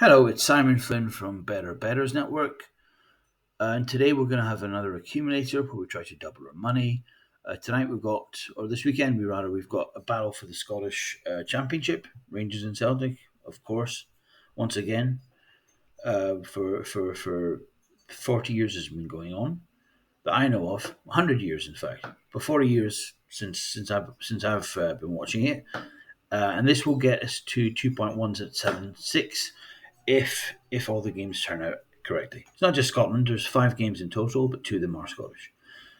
Hello, it's Simon Flynn from Better Betters Network, and today we're going to have another accumulator where we try to double our money. Tonight we've got, or this weekend we've got a battle for the Scottish Championship, Rangers and Celtic, of course, once again. For 40 years has been going on that I know of, 100 years in fact, but 40 years since I've been watching it, and this will get us to 2.176 if all the games turn out correctly. It's not just Scotland. There's 5 games in total, but 2 of them are Scottish.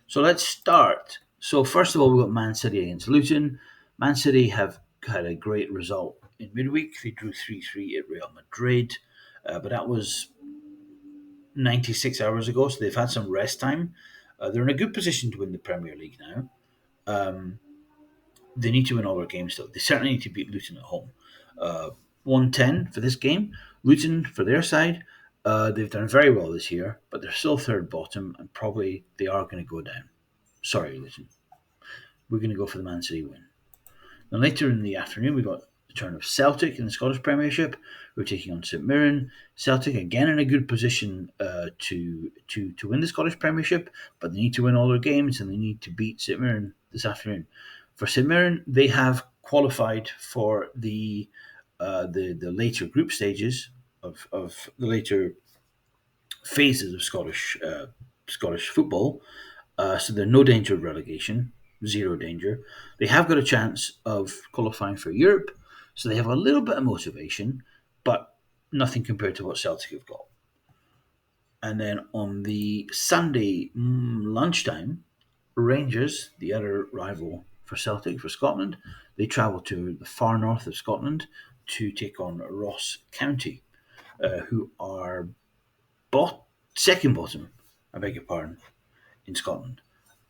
So let's start. So first of all, we've got Man City against Luton. Man City have had a great result in midweek. They drew 3-3 at Real Madrid, but that was 96 hours ago, so they've had some rest time. They're in a good position to win the Premier League now. Um, they need to win all their games, though. They certainly need to beat Luton at home. 110 for this game. Luton, for their side, they've done very well this year, but they're still third bottom, and probably they are going to go down. Sorry, Luton. We're going to go for the Man City win. Then later in the afternoon, we got the turn of Celtic in the Scottish Premiership. We're taking on St Mirren. Celtic again in a good position to win the Scottish Premiership, but they need to win all their games and they need to beat St Mirren this afternoon. For St Mirren, they have qualified for the later group stages of the later phases of Scottish football. So they're no danger of relegation, zero danger. They have got a chance of qualifying for Europe, so they have a little bit of motivation, but nothing compared to what Celtic have got. And then on the Sunday lunchtime, Rangers, the other rival for Celtic, for Scotland, they travel to the far north of Scotland to take on Ross County, who are second bottom, I beg your pardon, in Scotland.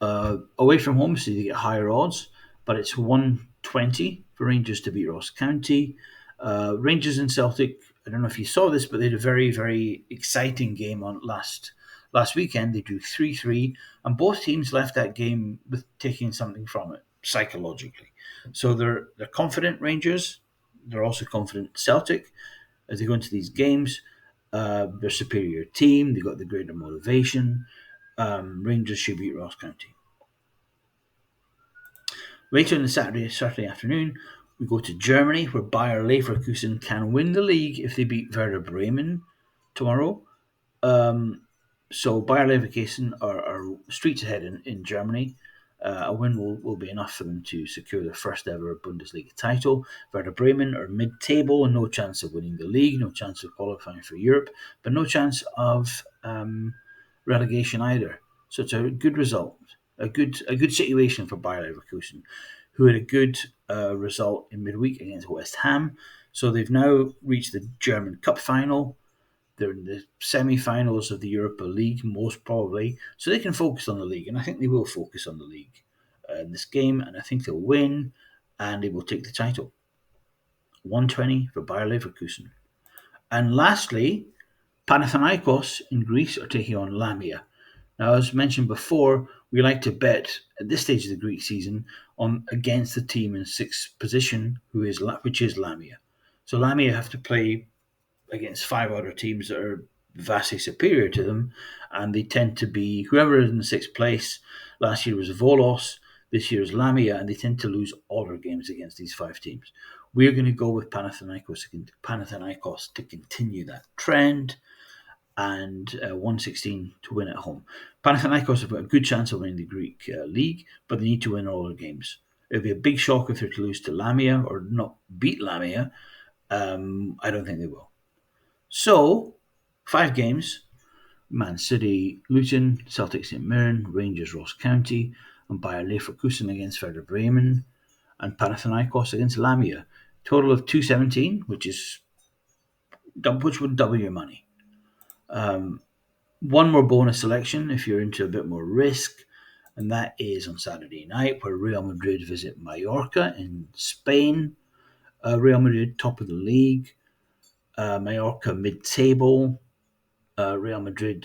Away from home, so they get higher odds, but it's 120 for Rangers to beat Ross County. Rangers and Celtic, I don't know if you saw this, but they had a very, very exciting game on last weekend. They drew 3-3, and both teams left that game with taking something from it psychologically. So they're confident, Rangers. They're also confident Celtic as they go into these games. They're superior team. They got the greater motivation. Rangers should beat Ross County. Later in the Saturday afternoon, we go to Germany, where Bayer Leverkusen can win the league if they beat Werder Bremen tomorrow. So Bayer Leverkusen are streets ahead in Germany. A win will be enough for them to secure their first ever Bundesliga title. Werder Bremen are mid-table and no chance of winning the league, no chance of qualifying for Europe, but no chance of relegation either. So it's a good result, a good situation for Bayer Leverkusen, who had a good result in midweek against West Ham. So they've now reached the German Cup final. They're in the semi-finals of the Europa League, most probably, so they can focus on the league, and I think they will focus on the league in this game, and I think they'll win, and they will take the title. 120 for Bayer Leverkusen. And lastly, Panathinaikos in Greece are taking on Lamia. Now, as mentioned before, we like to bet at this stage of the Greek season on against the team in sixth position, which is Lamia. So Lamia have to play against 5 other teams that are vastly superior to them, and they tend to be whoever is in sixth place. Last year was Volos, this year is Lamia, and they tend to lose all their games against these 5 teams. We're going to go with Panathinaikos to continue that trend, and 116 to win at home. Panathinaikos have got a good chance of winning the Greek league, but they need to win all their games. It would be a big shock if they're to lose to Lamia or not beat Lamia. I don't think they will. So, 5 games: Man City, Luton, Celtic, St Mirren, Rangers, Ross County, and Bayer Leverkusen against Werder Bremen, and Panathinaikos against Lamia. Total of 217, which would double your money. One more bonus selection if you're into a bit more risk, and that is on Saturday night, where Real Madrid visit Mallorca in Spain. Real Madrid, top of the league. Mallorca, mid-table. Real Madrid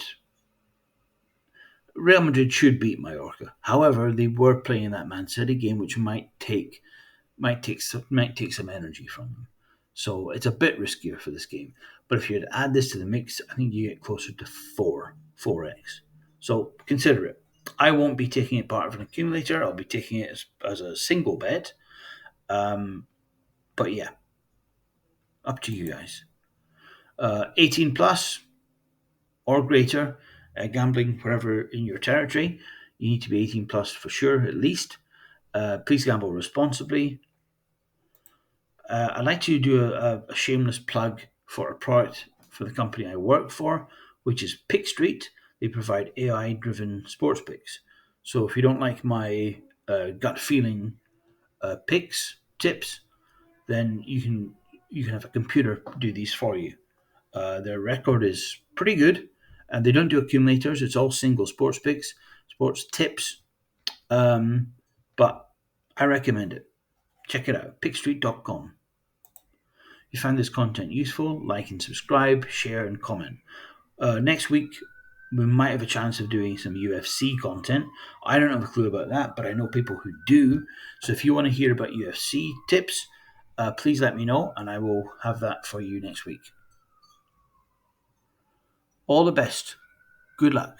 should beat Mallorca. However, they were playing that Man City game, which might take some energy from them. So it's a bit riskier for this game. But if you add this to the mix, I think you get closer to 4x. So consider it. I won't be taking it part of an accumulator. I'll be taking it as a single bet. But yeah, up to you guys. 18 plus or greater, gambling wherever in your territory. You need to be 18 plus for sure, at least. Please gamble responsibly. I'd like to do a shameless plug for a product for the company I work for, which is Pick Street. They provide AI driven sports picks. So if you don't like my gut feeling picks, tips, then you can have a computer do these for you. Their record is pretty good, and they don't do accumulators. It's all single sports picks, sports tips. But I recommend it. Check it out, pickstreet.com. If you find this content useful, like and subscribe, share and comment. Next week, we might have a chance of doing some UFC content. I don't have a clue about that, but I know people who do. So if you want to hear about UFC tips, please let me know, and I will have that for you next week. All the best. Good luck.